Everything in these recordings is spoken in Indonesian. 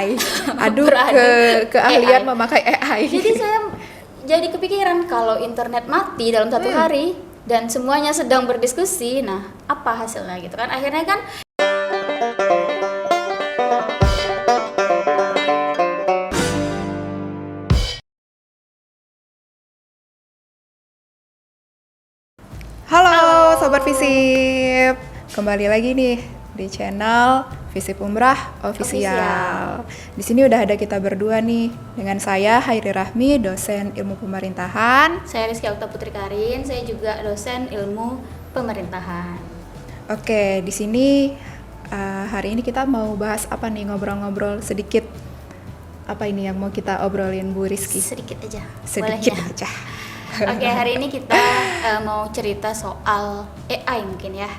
AI. Adu keahlian AI. memakai AI. Jadi saya jadi kepikiran kalau internet mati dalam satu hari dan semuanya sedang berdiskusi, nah apa hasilnya gitu kan? Akhirnya kan Halo Sobat Visip, kembali lagi nih di channel Visip Umrah Official. Di sini udah ada kita berdua nih, dengan saya Hairi Rahmi, dosen ilmu pemerintahan. saya Rizky Okta Putri Karin, saya juga dosen ilmu pemerintahan. Oke, di sini hari ini kita mau bahas apa nih, ngobrol-ngobrol sedikit. Apa ini yang mau kita obrolin Bu Rizky? Sedikit aja. Sedikit boleh ya? aja. Oke, hari ini kita mau cerita soal AI mungkin ya.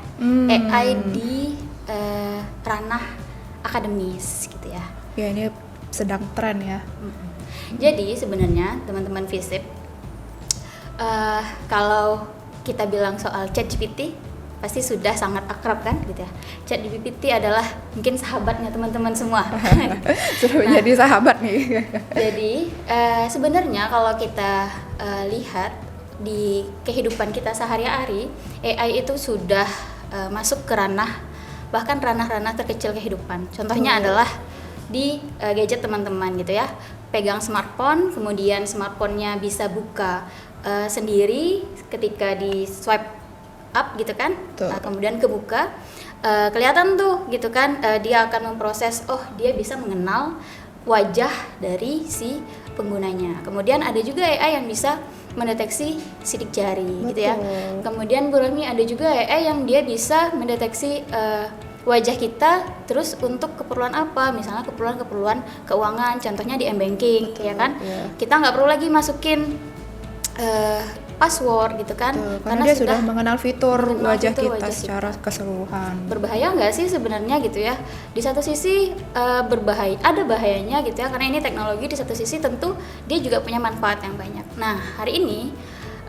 AI di ranah akademis gitu ya. Ya, ini sedang tren ya. Jadi sebenarnya teman-teman Visip, kalau kita bilang soal ChatGPT pasti sudah sangat akrab kan gitu ya. ChatGPT adalah mungkin sahabatnya teman-teman semua. Sudah menjadi sahabat nih. Jadi sebenarnya kalau kita lihat di kehidupan kita sehari-hari, AI itu sudah masuk ke bahkan ranah-ranah terkecil kehidupan. Contohnya adalah di gadget teman-teman gitu ya. Pegang smartphone, kemudian smartphone-nya bisa buka sendiri ketika di swipe up gitu kan. Nah, kemudian kebuka, kelihatan tuh gitu kan, dia akan memproses, oh dia bisa mengenal wajah dari si penggunanya. Kemudian ada juga AI yang bisa mendeteksi sidik jari gitu ya. Kemudian Bu Rahmi, ada juga AI yang dia bisa mendeteksi wajah kita terus untuk keperluan apa, misalnya keperluan keuangan, contohnya di m-banking ya kan. Kita nggak perlu lagi masukin password gitu kan. Karena dia sudah mengenal fitur wajah kita secara keseluruhan. Berbahaya nggak sih sebenarnya gitu ya? Di satu sisi berbahaya, ada bahayanya gitu ya, karena ini teknologi. Di satu sisi tentu dia juga punya manfaat yang banyak. Nah, hari ini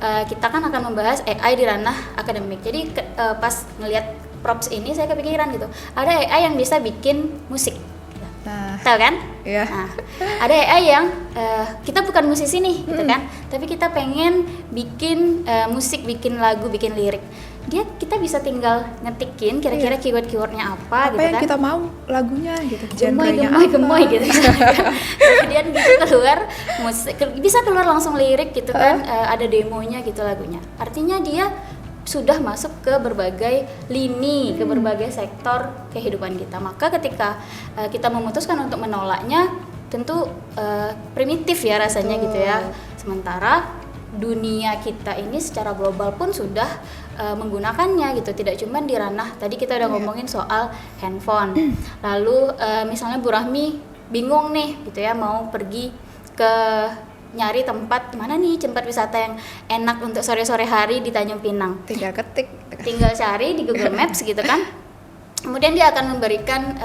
kita kan akan membahas AI di ranah akademik. Jadi pas ngelihat props ini saya kepikiran gitu, ada AI yang bisa bikin musik. Nah, tahu kan? Iya. Nah, ada AI yang kita bukan musisi nih, gitu kan? Tapi kita pengen bikin musik, bikin lagu, bikin lirik. Kita bisa tinggal ngetikin kira-kira keyword-keywordnya apa gitu yang kan? kita mau lagunya gitu, genrenya gemoy gitu. Kemudian gitu keluar musik, bisa keluar langsung lirik gitu kan? Ada demonya gitu lagunya. Artinya dia sudah masuk ke berbagai lini, ke berbagai sektor kehidupan kita. Maka ketika kita memutuskan untuk menolaknya, tentu primitif ya rasanya gitu ya. Sementara dunia kita ini secara global pun sudah menggunakannya gitu. Tidak cuma di ranah, tadi kita udah ngomongin soal handphone. Lalu misalnya Bu Rahmi bingung nih gitu ya, mau pergi ke nyari tempat mana nih, tempat wisata yang enak untuk sore-sore hari di Tanjung Pinang. Tinggal ketik, tinggal cari di Google Maps gitu kan. Kemudian dia akan memberikan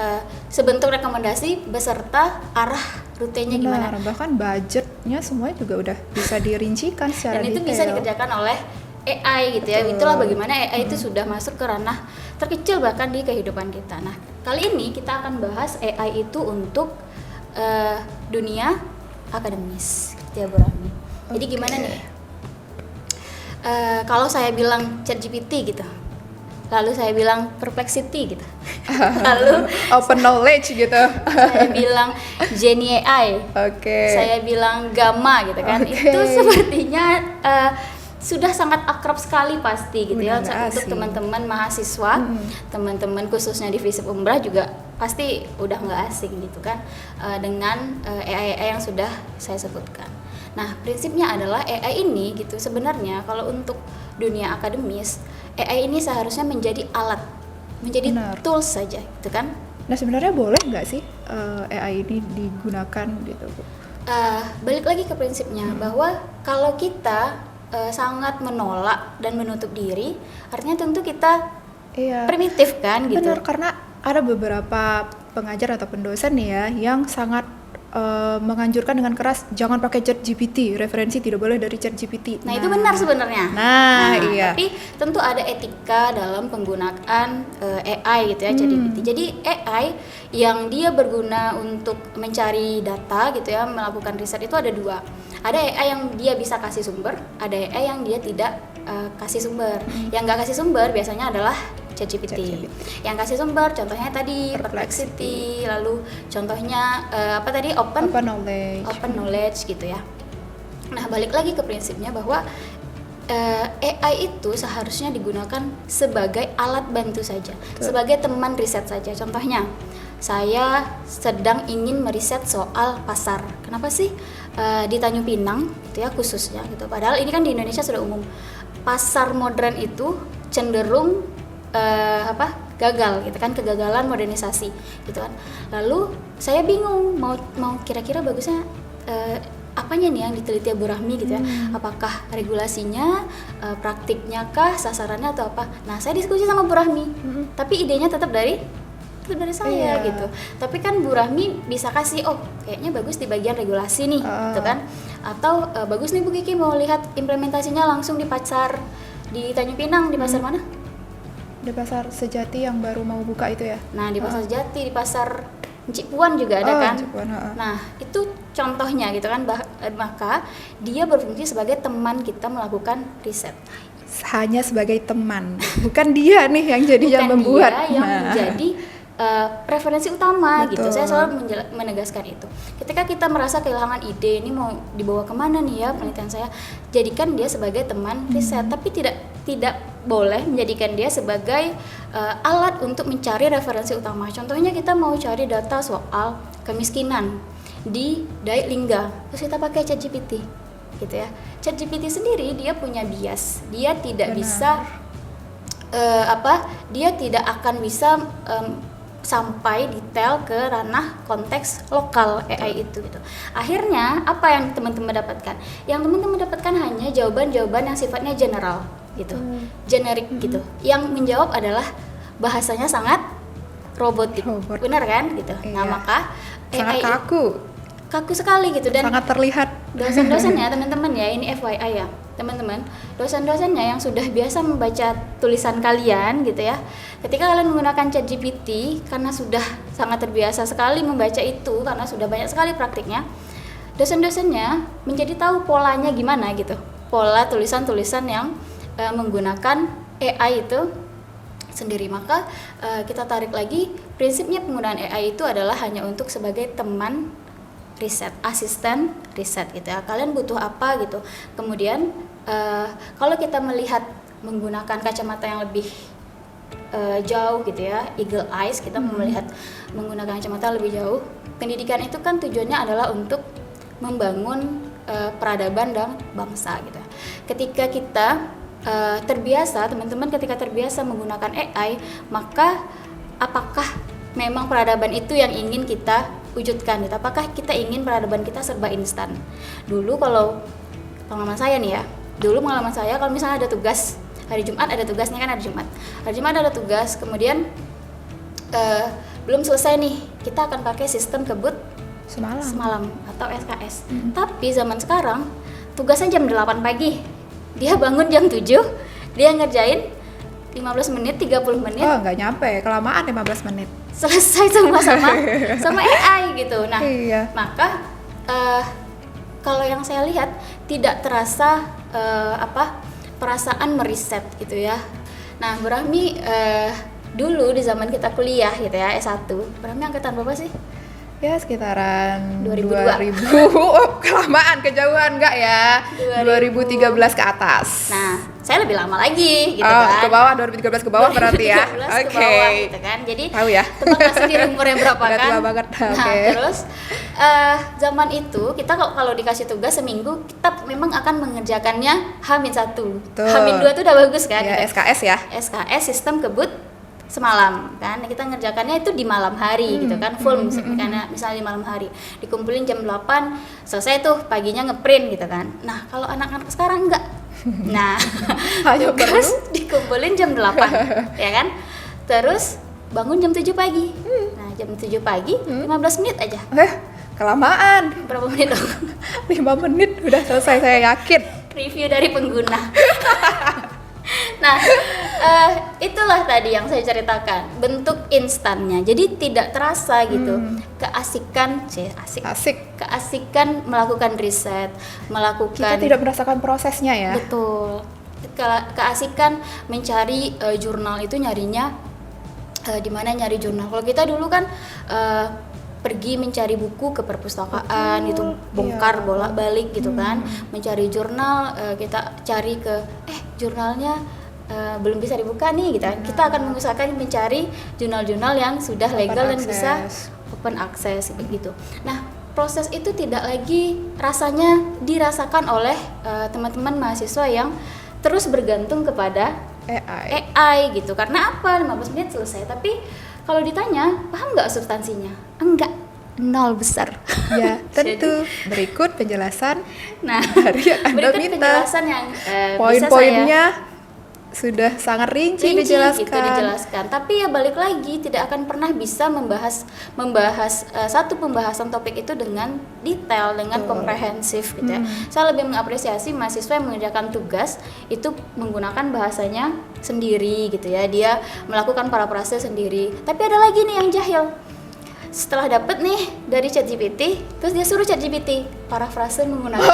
sebentuk rekomendasi beserta arah rutenya gimana. Bahkan budgetnya semuanya juga udah bisa dirincikan secara dan itu detail. Bisa dikerjakan oleh AI gitu ya. Itulah bagaimana AI itu sudah masuk ke ranah terkecil bahkan di kehidupan kita. Nah, kali ini kita akan bahas AI itu untuk dunia akademis ya Bu Rahmi. Jadi gimana nih? Kalau saya bilang ChatGPT gitu, lalu saya bilang Perplexity gitu, lalu open knowledge gitu, saya bilang Genie AI, saya bilang Gamma gitu kan, itu sepertinya sudah sangat akrab sekali pasti gitu ya untuk teman-teman mahasiswa, teman-teman khususnya di Visip Umrah juga pasti udah nggak asing gitu kan dengan AI yang sudah saya sebutkan. Nah, prinsipnya adalah AI ini gitu sebenarnya kalau untuk dunia akademis, AI ini seharusnya menjadi alat, menjadi tools saja gitu kan. Nah, sebenarnya boleh nggak sih AI ini digunakan gitu Bu? Balik lagi ke prinsipnya bahwa kalau kita sangat menolak dan menutup diri, artinya tentu kita primitif kan gitu. Benar, karena ada beberapa pengajar atau pendosen nih ya yang sangat menganjurkan dengan keras jangan pakai ChatGPT, referensi tidak boleh dari ChatGPT. Nah, itu benar sebenarnya. Iya. Tapi tentu ada etika dalam penggunaan AI gitu ya, ChatGPT. Jadi AI yang dia berguna untuk mencari data gitu ya, melakukan riset itu ada dua. Ada AI yang dia bisa kasih sumber, ada AI yang dia tidak kasih sumber. Yang nggak kasih sumber biasanya adalah ChatGPT. Yang kasih sumber contohnya tadi Perplexity, lalu contohnya apa tadi open knowledge gitu ya. Nah, balik lagi ke prinsipnya bahwa AI itu seharusnya digunakan sebagai alat bantu saja, sebagai teman riset saja. Contohnya, saya sedang ingin meriset soal pasar. Kenapa sih di Tanjung Pinang gitu ya khususnya gitu. Padahal ini kan di Indonesia sudah umum. Pasar modern itu cenderung gagal gitu kan, kegagalan modernisasi gitu kan. Lalu saya bingung mau kira-kira bagusnya apanya nih yang diteliti Bu Rahmi gitu ya, apakah regulasinya, praktiknya kah, sasarannya atau apa. Nah, saya diskusi sama Bu Rahmi, tapi idenya tetap dari saya gitu. Tapi kan Bu Rahmi bisa kasih, oh kayaknya bagus di bagian regulasi nih gitu kan, atau bagus nih Bu Kiki mau lihat implementasinya langsung di pasar di Tanjung Pinang, di pasar mana? Di pasar Sejati yang baru mau buka itu ya. Nah, di pasar Sejati, di pasar Cipuan juga ada kan. Cipuan, nah, itu contohnya gitu kan. Maka dia berfungsi sebagai teman kita melakukan riset. Hanya sebagai teman, bukan dia nih yang jadi yang membuat. Dia yang menjadi preferensi utama. Betul. Gitu. Saya selalu menegaskan itu. Ketika kita merasa kehilangan ide, ini mau dibawa kemana nih ya penelitian saya, jadikan dia sebagai teman riset, tapi tidak boleh menjadikan dia sebagai alat untuk mencari referensi utama. Contohnya kita mau cari data soal kemiskinan di Daik Lingga, terus kita pakai ChatGPT, gitu ya. ChatGPT sendiri dia punya bias, dia tidak bisa dia tidak akan bisa sampai detail ke ranah konteks lokal AI itu gitu. Akhirnya apa yang teman-teman dapatkan? Yang teman-teman dapatkan hanya jawaban-jawaban yang sifatnya general gitu, generik gitu. Yang menjawab adalah bahasanya sangat robotik, benar kan gitu. Iya. Nah, maka sangat AI kaku sekali gitu, dan sangat terlihat. Dosen-dosennya teman-teman ya, ini FYI ya teman-teman, dosen-dosennya yang sudah biasa membaca tulisan kalian gitu ya, ketika kalian menggunakan ChatGPT karena sudah sangat terbiasa sekali membaca itu, karena sudah banyak sekali praktiknya, dosen-dosennya menjadi tahu polanya gimana gitu, pola tulisan-tulisan yang menggunakan AI itu sendiri. Maka kita tarik lagi, prinsipnya penggunaan AI itu adalah hanya untuk sebagai teman riset, asisten riset gitu ya. Kalian butuh apa gitu. Kemudian kalau kita melihat menggunakan kacamata yang lebih jauh gitu ya, eagle eyes, kita melihat menggunakan kacamata lebih jauh. Pendidikan itu kan tujuannya adalah untuk membangun peradaban dan bangsa gitu. Ketika kita terbiasa, teman-teman ketika terbiasa menggunakan AI, maka apakah memang peradaban itu yang ingin kita wujudkan gitu? Apakah kita ingin peradaban kita serba instan? Dulu kalau pengalaman saya nih ya, kalau misalnya ada tugas hari Jumat, ada tugasnya kan, hari Jumat ada tugas, kemudian belum selesai nih, kita akan pakai sistem kebut semalam atau SKS. Tapi zaman sekarang tugasnya jam 8 pagi, dia bangun jam 7, dia ngerjain 15 menit, 30 menit. Oh, nggak nyampe, kelamaan 15 menit. Selesai sama AI gitu. Nah, iya. Maka kalau yang saya lihat tidak terasa perasaan meriset gitu ya. Nah, Bu Rahmi dulu di zaman kita kuliah gitu ya, S1. Bu Rahmi angkatan berapa sih? Ya sekitaran 2002. Oh, kelamaan, kejauhan enggak ya? 2013 ke atas. Nah, saya lebih lama lagi gitu kan. Ke bawah, 2013 ke bawah berarti ya. Oke. Ke bawah gitu kan. Jadi tahu ya. Tebak nggak sendiri umurnya berapa kan? Tua banget. Nah, terus zaman itu kita kalau dikasih tugas seminggu, kita memang akan mengerjakannya H-1. H-2 itu udah bagus kan? Ya, gitu. SKS ya. SKS sistem kebut semalam kan, kita ngerjakannya itu di malam hari gitu kan, full misalnya di malam hari, dikumpulin jam 8, selesai tuh paginya ngeprint gitu kan. Nah, kalau anak-anak sekarang enggak. Nah, tugas dikumpulin jam 8 ya kan, terus bangun jam 7 pagi. Nah, jam 7 pagi 15 menit aja Kelamaan. Berapa menit dong? 5 menit udah selesai, saya yakin. Review dari pengguna. Nah, itulah tadi yang saya ceritakan, bentuk instannya. Jadi tidak terasa gitu. Keasikan, Asik. keasikan melakukan riset, melakukan Kita tidak merasakan prosesnya ya. betul. Keasikan mencari jurnal itu nyarinya di mana nyari jurnal. Kalau kita dulu kan pergi mencari buku ke perpustakaan gitu, bongkar iya. bolak-balik gitu kan, mencari jurnal, kita cari ke jurnalnya belum bisa dibuka nih gitu kan. Kita akan mengusahakan mencari jurnal-jurnal yang sudah legal dan bisa open access begitu. Nah, proses itu tidak lagi rasanya dirasakan oleh teman-teman mahasiswa yang terus bergantung kepada AI gitu. Karena apa? 15 menit selesai. Tapi kalau ditanya, paham nggak substansinya? Enggak, nol besar. Ya, tentu. Berikut penjelasan Nah, dari yang Anda berikut minta. penjelasan yang Poin-poinnya sudah sangat rinci dijelaskan. gitu dijelaskan. Tapi ya balik lagi, tidak akan pernah bisa membahas satu pembahasan topik itu dengan detail, dengan komprehensif gitu ya. Saya lebih mengapresiasi mahasiswa yang mengerjakan tugas itu menggunakan bahasanya sendiri gitu ya. Dia melakukan parafrase sendiri. Tapi ada lagi nih yang jahil. Setelah dapet nih dari ChatGPT, terus dia suruh ChatGPT parafrase menggunakan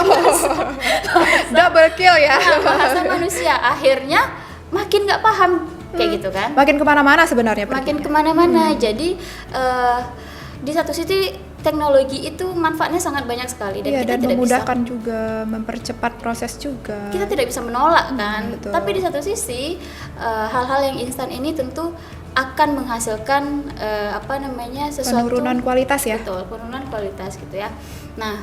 Double kill ya. bahasa manusia. Akhirnya makin nggak paham kayak gitu kan. Makin kemana-mana sebenarnya. Makin kemana-mana. Jadi di satu sisi teknologi itu manfaatnya sangat banyak sekali dan Iya, kita dan tidak memudahkan juga, mempercepat proses juga. kita tidak bisa menolak kan. betul. Tapi di satu sisi hal-hal yang instan ini tentu akan menghasilkan sesuatu Penurunan kualitas ya. Betul, penurunan kualitas gitu ya. Nah,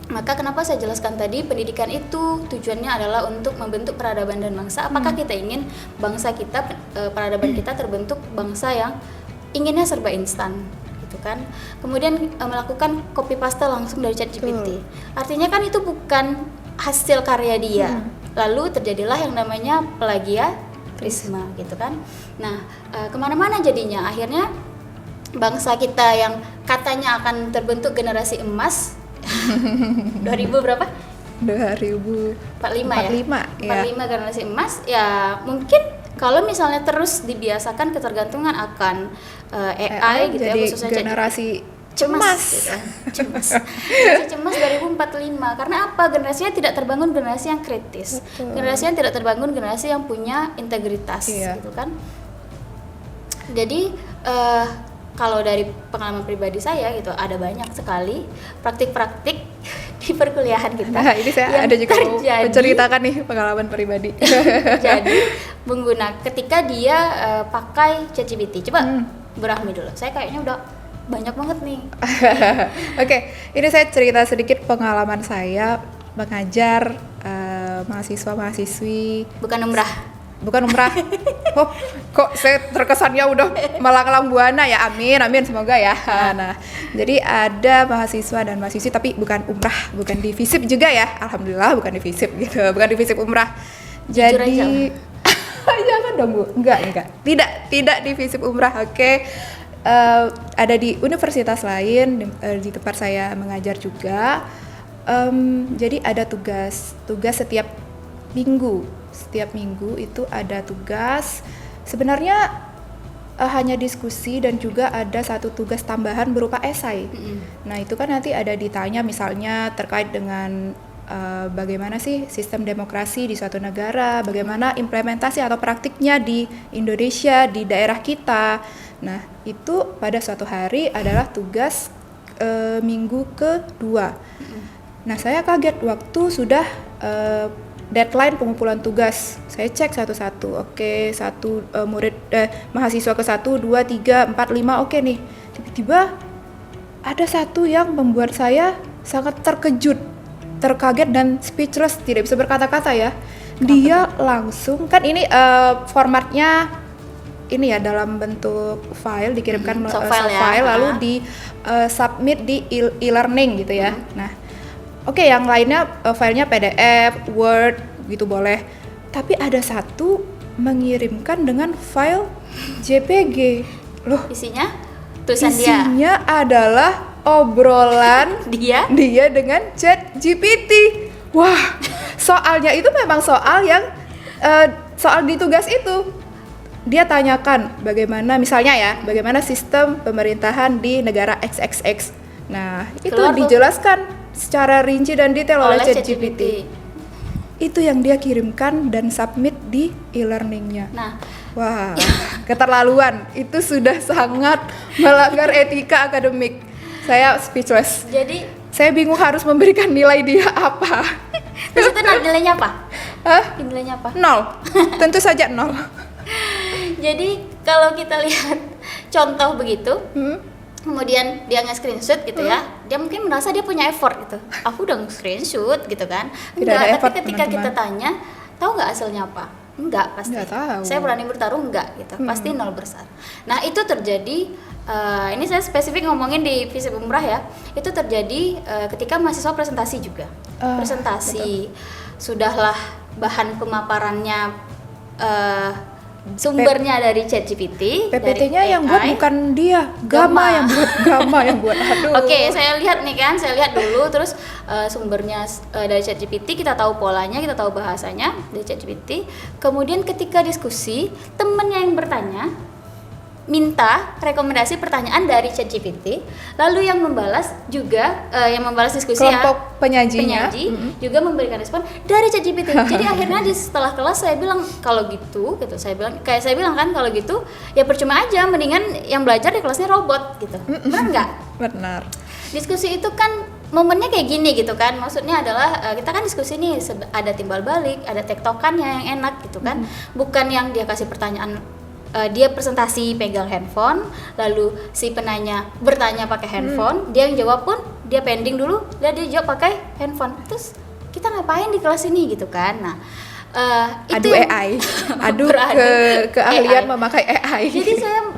maka kenapa saya jelaskan tadi pendidikan itu tujuannya adalah untuk membentuk peradaban dan bangsa. Apakah kita ingin bangsa kita, peradaban kita terbentuk bangsa yang inginnya serba instan gitu kan. Kemudian melakukan copy paste langsung dari ChatGPT. Artinya kan itu bukan hasil karya dia. Lalu terjadilah yang namanya plagiarisme gitu kan. Nah, kemana-mana jadinya akhirnya bangsa kita yang katanya akan terbentuk generasi emas 2000 berapa? 2045 45 ya. 45 generasi emas ya mungkin kalau misalnya terus dibiasakan ketergantungan akan AI gitu ya, jadi khususnya generasi cemas cemas. gitu. Generasi cemas 2045 karena apa? Generasinya tidak terbangun generasi yang kritis. Betul. Generasi yang tidak terbangun generasi yang punya integritas gitu kan. Jadi kalau dari pengalaman pribadi saya gitu ada banyak sekali praktik-praktik di perkuliahan kita. Nah, ini saya yang ada juga mau terjadi- menceritakan nih pengalaman pribadi. Jadi ketika dia pakai ChatGPT. Coba Berahmi dulu. Saya kayaknya udah banyak banget nih. Oke, ini saya cerita sedikit pengalaman saya mengajar mahasiswa-mahasiswi. Bukan umrah. Oh, kok saya terkesannya udah malang-malang buana ya. Amin, amin semoga ya. Nah, jadi ada mahasiswa dan mahasiswi tapi bukan umrah, bukan di FISIP juga ya. Alhamdulillah bukan di FISIP gitu, bukan di FISIP umrah. Jujur aja Jadi jangan dong Bu. Enggak. Tidak di FISIP umrah. Oke. Ada di universitas lain di tempat saya mengajar juga. Jadi ada tugas setiap minggu itu ada tugas. Sebenarnya hanya diskusi dan juga ada satu tugas tambahan berupa esai. Nah itu kan nanti ada ditanya misalnya terkait dengan bagaimana sih sistem demokrasi di suatu negara, bagaimana implementasi atau praktiknya di Indonesia, di daerah kita. Nah itu pada suatu hari adalah tugas minggu kedua. Nah saya kaget waktu sudah deadline pengumpulan tugas. Saya cek satu-satu. Oke, mahasiswa ke 1, 2, 3, 4, 5 oke nih. Tiba-tiba ada satu yang membuat saya sangat terkaget dan speechless, tidak bisa berkata-kata ya. Dia langsung kan ini formatnya ini ya dalam bentuk file dikirimkan soft file ya. Lalu di submit di e-learning gitu ya. Nah, oke, yang lainnya filenya PDF, Word gitu boleh. Tapi ada satu mengirimkan dengan file JPG. Loh, Isinya tulisan dia. isinya adalah obrolan dia dengan ChatGPT. Wah, soalnya itu memang soal yang soal di tugas itu. Dia tanyakan bagaimana misalnya ya, bagaimana sistem pemerintahan di negara XXX. Nah, itu Keluar tuh. dijelaskan secara rinci dan detail oleh ChatGPT. ChatGPT. Itu yang dia kirimkan dan submit di e-learningnya. Nah, Wah, keterlaluan. Itu sudah sangat melanggar etika akademik. Saya speechless. jadi Saya bingung harus memberikan nilai dia apa. terus itu nilainya apa? Hah? Nilainya apa? 0. Tentu saja 0. Jadi kalau kita lihat contoh begitu, Hmm? kemudian dia nge-screenshot gitu ya, dia mungkin merasa dia punya effort gitu. Aku udah nge-screenshot gitu kan. Tidak ada Enggak, effort, tapi ketika teman-teman. kita tanya, tahu nggak hasilnya apa? Enggak pasti. Nggak tahu. Saya berani bertaruh enggak gitu. Pasti 0 besar. Nah, itu terjadi ini saya spesifik ngomongin di Visip Umrah ya. Itu terjadi ketika mahasiswa presentasi juga. Presentasi sudahlah bahan pemaparannya sumbernya dari ChatGPT, PPT-nya dari yang buat AI. bukan dia, Gama yang buat. Aduh. Oke, saya lihat nih kan, saya lihat dulu terus sumbernya dari ChatGPT, kita tahu polanya, kita tahu bahasanya dari ChatGPT. Kemudian ketika diskusi, temennya yang bertanya minta rekomendasi pertanyaan dari ChatGPT, lalu yang membalas juga yang membalas diskusi Kelompok penyajinya. penyaji juga memberikan respon dari ChatGPT. Jadi akhirnya di setelah kelas saya bilang kalau gitu saya bilang kan kalau gitu ya percuma aja, mendingan yang belajar di kelasnya robot gitu. Benar nggak? Benar. Diskusi itu kan momennya kayak gini gitu kan, maksudnya adalah kita kan diskusi nih ada timbal balik, ada tektokannya yang enak gitu kan, bukan yang dia kasih pertanyaan dia presentasi pegang handphone, lalu si penanya bertanya pakai handphone, dia yang jawab pun dia pending dulu, dan dia jawab pakai handphone. Terus kita ngapain di kelas ini gitu kan? Nah, itu Adu AI, adu keahlian AI. memakai AI. Jadi saya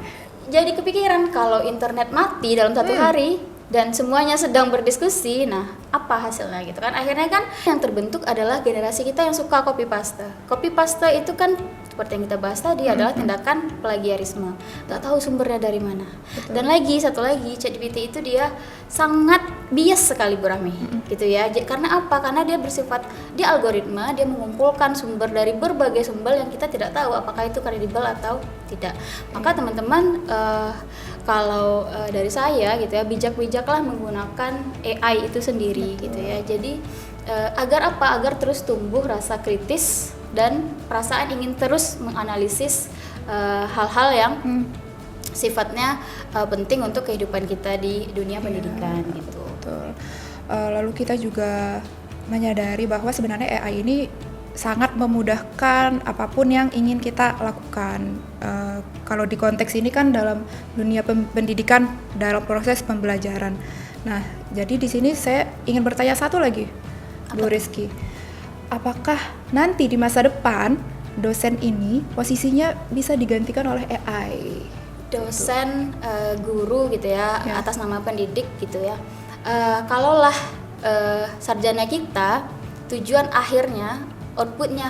jadi kepikiran kalau internet mati dalam satu hari dan semuanya sedang berdiskusi, nah apa hasilnya gitu kan? Akhirnya kan yang terbentuk adalah generasi kita yang suka copy paste. Copy paste itu kan seperti yang kita bahas tadi adalah tindakan plagiarisme. Gak tahu sumbernya dari mana. Dan satu lagi ChatGPT itu dia sangat bias sekali Bu Rahmi, gitu ya. Karena apa? Karena dia bersifat dia algoritma, dia mengumpulkan sumber dari berbagai sumber yang kita tidak tahu apakah itu kredibel atau tidak. Maka teman-teman kalau dari saya gitu ya, bijak-bijaklah menggunakan AI itu sendiri gitu ya. Jadi agar apa? Agar terus tumbuh rasa kritis dan perasaan ingin terus menganalisis hal-hal yang sifatnya penting untuk kehidupan kita di dunia pendidikan gitu. Betul. Lalu kita juga menyadari bahwa sebenarnya AI ini sangat memudahkan apapun yang ingin kita lakukan. Kalau di konteks ini kan dalam dunia pendidikan, dalam proses pembelajaran. Nah, jadi di sini saya ingin bertanya satu lagi, Bu Rizky. Apakah nanti di masa depan dosen ini posisinya bisa digantikan oleh AI? Dosen, guru gitu ya, atas nama pendidik gitu ya. Kalaulah sarjana kita tujuan akhirnya outputnya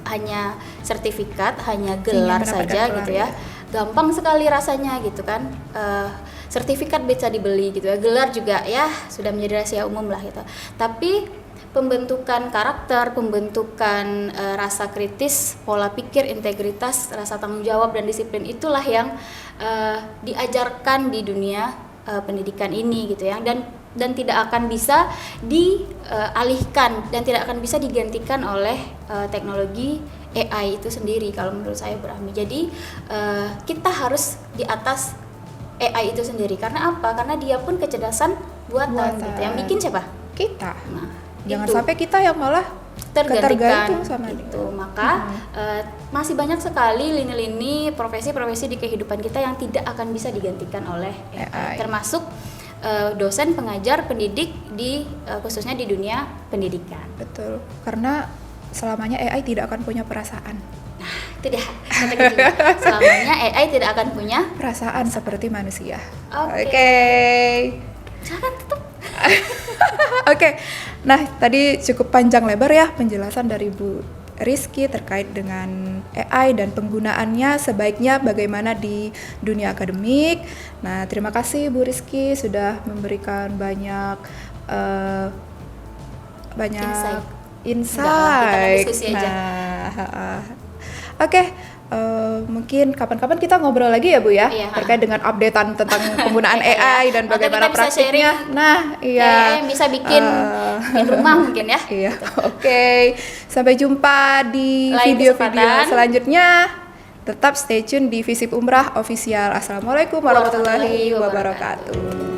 hanya sertifikat, hanya gelar saja gitu ya. Gampang sekali rasanya gitu kan. Sertifikat bisa dibeli gitu ya. Gelar juga ya sudah menjadi rahasia umum lah gitu. Tapi pembentukan karakter, pembentukan rasa kritis, pola pikir, integritas, rasa tanggung jawab dan disiplin itulah yang diajarkan di dunia pendidikan ini gitu ya, dan tidak akan bisa dialihkan dan tidak akan bisa digantikan oleh teknologi AI itu sendiri kalau menurut saya Bu Rahmi. Jadi kita harus di atas AI itu sendiri. Karena apa? Karena dia pun kecerdasan buatan. Gitu. Yang bikin siapa? Kita. Nah, jangan itu. sampai kita yang malah tergantung sama itu. Maka masih banyak sekali lini-lini profesi-profesi di kehidupan kita yang tidak akan bisa digantikan oleh AI. Termasuk dosen, pengajar, pendidik di khususnya di dunia pendidikan. Betul. Karena selamanya AI tidak akan punya perasaan. Nah, itu dia kata kuncinya. Selamanya AI tidak akan punya perasaan seperti manusia. Oke. Jangan tutup. Oke. Nah, tadi cukup panjang lebar ya penjelasan dari Bu Rizky terkait dengan AI dan penggunaannya sebaiknya bagaimana di dunia akademik. Nah, terima kasih Bu Rizky sudah memberikan banyak Kita diskusi aja. Nah, oke. Mungkin kapan-kapan kita ngobrol lagi ya Bu ya, Iya, terkait dengan updatean tentang penggunaan AI dan Atau bagaimana kita bisa praktiknya. sharing Nah, iya. yang bisa bikin rumah mungkin ya. Iya, oke. Sampai jumpa di Lain video-video kesempatan. selanjutnya. Tetap stay tune di Visip Umrah Official. Assalamualaikum warahmatullahi wabarakatuh.